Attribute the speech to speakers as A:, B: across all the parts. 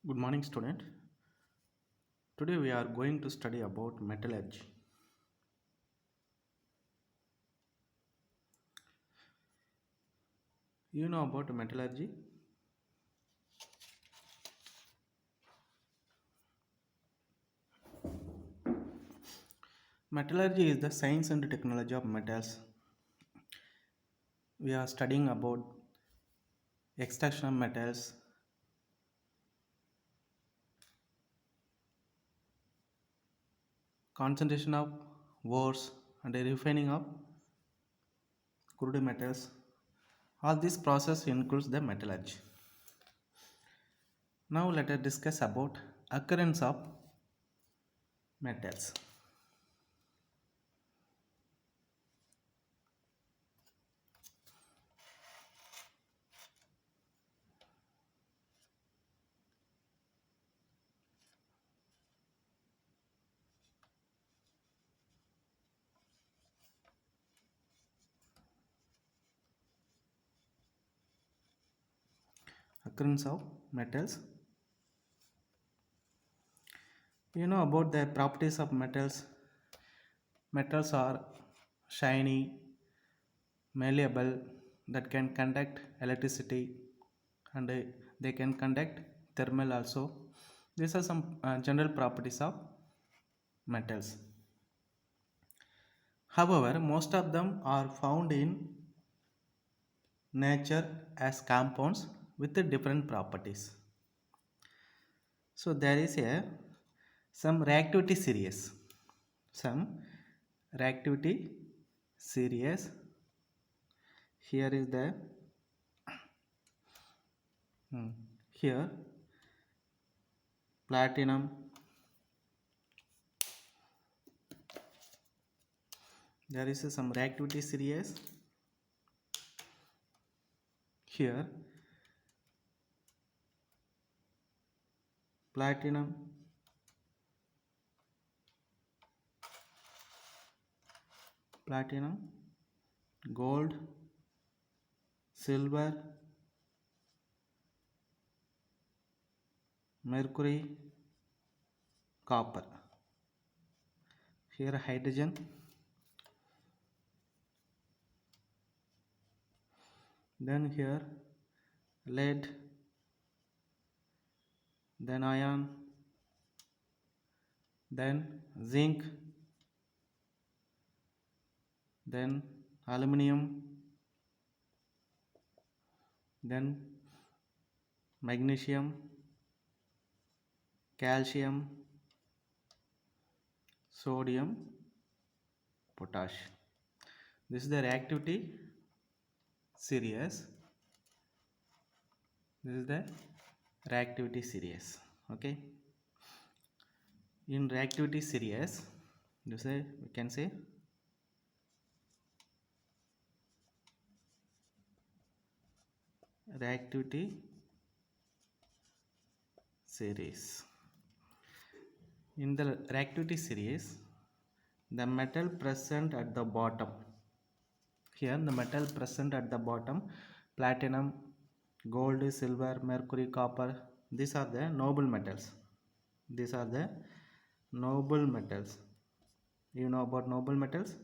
A: Good morning, student. Today we are going to study about metallurgy. You know about metallurgy? Metallurgy is the science and technology of metals. We are studying about extraction of metals, concentration of ores, and refining of crude metals. All this process includes the metallurgy. Now let us discuss about occurrence of metals. Occurrence of metals. You know about the properties of metals. Metals are shiny, malleable, that can conduct electricity, and they can conduct thermal also. These are some general properties of metals. However, most of them are found in nature as compounds with different properties. So there is a some reactivity series. Some reactivity series. Here is the here platinum. There is some reactivity series. Here platinum, gold, silver, mercury, copper. Here hydrogen, then here lead, then iron, then zinc, then aluminum, then magnesium, calcium, sodium, potassium. This is the reactivity series. This is the reactivity series. Okay. In reactivity series, we can say reactivity series. In the reactivity series, the metal present at the bottom. Here the metal present at the bottom, platinum, gold, silver, mercury, copper. These are the noble metals. These are the noble metals. You know about noble metals?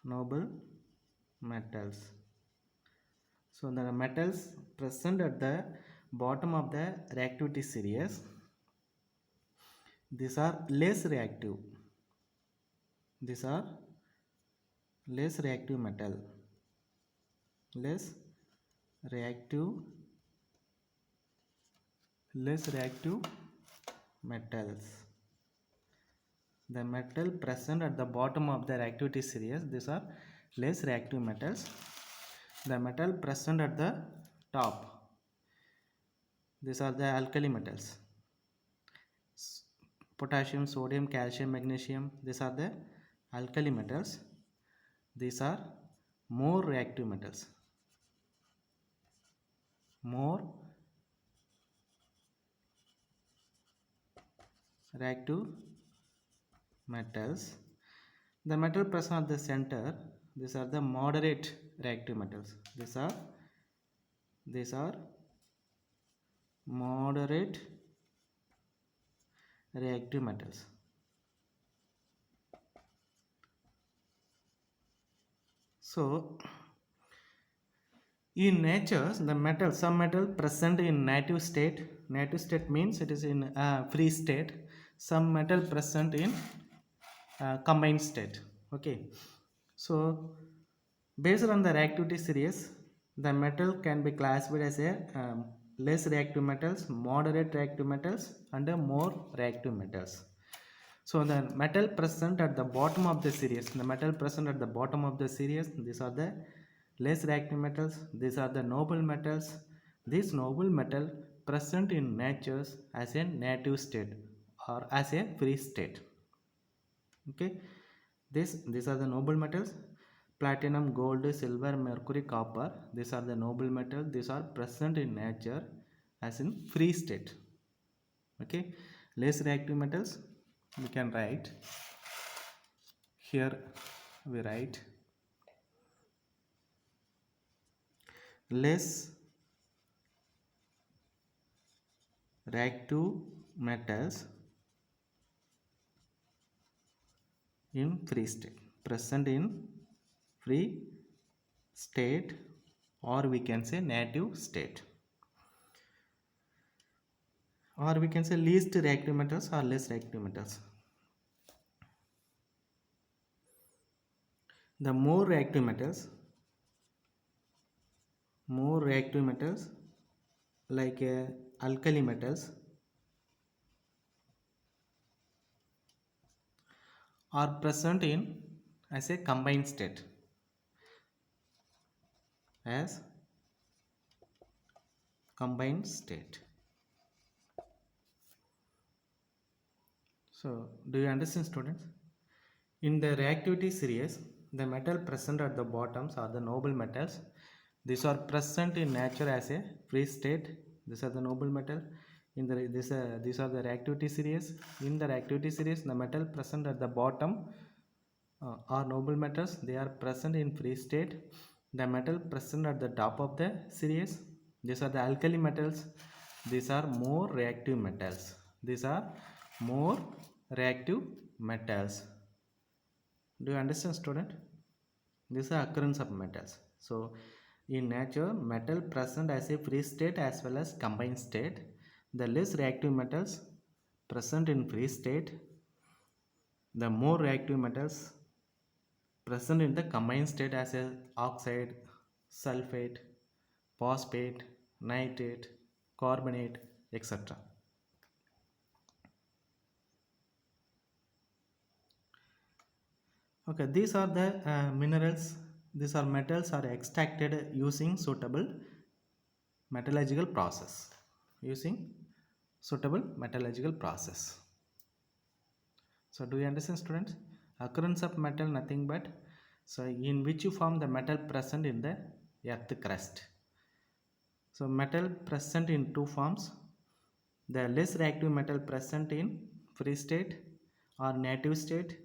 A: Noble metals. So the metals present at the bottom of the reactivity series, these are less reactive. These are less reactive metal. Less reactive metals. The metal present at the bottom of the reactivity series, these are less reactive metals. The metal present at the top, these are the alkali metals. Potassium, sodium, calcium, magnesium, these are the alkali metals. These are more reactive metals. More reactive metals. The metal present at the center, these are the moderate reactive metals. These are moderate reactive metals. So in nature, the metal, some metal present in native state. Native state means it is in free state. Some metal present in combined state. Okay. So based on the reactivity series, the metal can be classified as a less reactive metals, moderate reactive metals, and more reactive metals. So the metal present at the bottom of the series, these are the less reactive metals, these are the noble metals. These noble metal present in nature as a native state or as a free state. Okay, these are the noble metals: platinum, gold, silver, mercury, copper. These are the noble metals. These are present in nature as in free state. Okay, less reactive metals we can write here. We write less reactive metals in free state, present in free state, or we can say native state, or we can say least reactive metals or less reactive metals. The more reactive metals like alkali metals are present in as a combined state, as combined state. So do you understand, students? In the reactivity series, the metal present at the bottoms are the noble metals. These are present in nature as a free state. These are the noble metal. In the these are the reactivity series. In the reactivity series, the metal present at the bottom are noble metals. They are present in free state. The metal present at the top of the series, these are the alkali metals. These are more reactive metals. These are more reactive metals. Do you understand, student? This is the occurrence of metals. So in nature, metal present as a free state as well as combined state. The less reactive metals present in free state, the more reactive metals present in the combined state as a oxide, sulfate, phosphate, nitrate, carbonate, etc. Okay, these are the minerals. These are metals are extracted using suitable metallurgical process. So do you understand, students? Occurrence of metal nothing but, so in which form the metal present in the earth crust. So metal present in two forms: the less reactive metal present in free state or native state,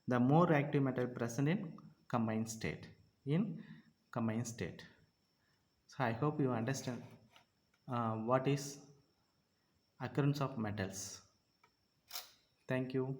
A: the more reactive metal present in combined state. So I hope you understand what is occurrence of metals. Thank you.